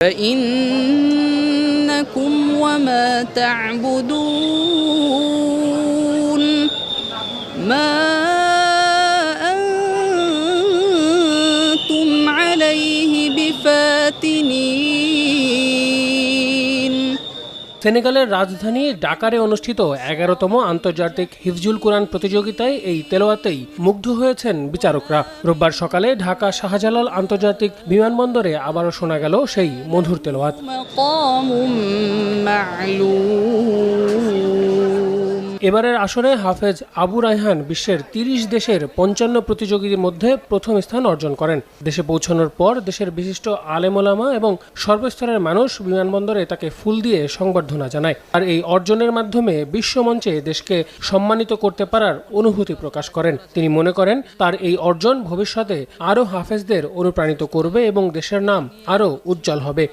فإنكم وما تعبدون ما أنتم عليه بفاتنين। সেনেগালের রাজধানী ডাকারে অনুষ্ঠিত 11তম আন্তর্জাতিক হিফজুল কুরআন প্রতিযোগিতায় এই তেলাওয়াতেই মুগ্ধ হয়েছেন বিচারকরা। রোববার সকালে ঢাকা শাহজালাল আন্তর্জাতিক বিমানবন্দরে আবারও শোনা গেল সেই মধুর তেলাওয়াত। এবারের আসরে হাফেজ আবু রায়হান বিশ্বের 30 দেশের 55 প্রতিযোগীদের মধ্যে প্রথম স্থান অর্জন করেন। দেশে পৌঁছানোর পর দেশের বিশিষ্ট আলেম ওলামা এবং সর্বস্তরের মানুষ বিমানবন্দরে তাকে ফুল দিয়ে সংবর্ধনা জানায়। আর এই অর্জনের মাধ্যমে বিশ্বমঞ্চে দেশকে সম্মানিত করতে পারার অনুভূতি প্রকাশ করেন। তিনি মনে করেন তার এই অর্জন ভবিষ্যতে আরও হাফেজদের অনুপ্রাণিত করবে এবং দেশের নাম আরও উজ্জ্বল হবে।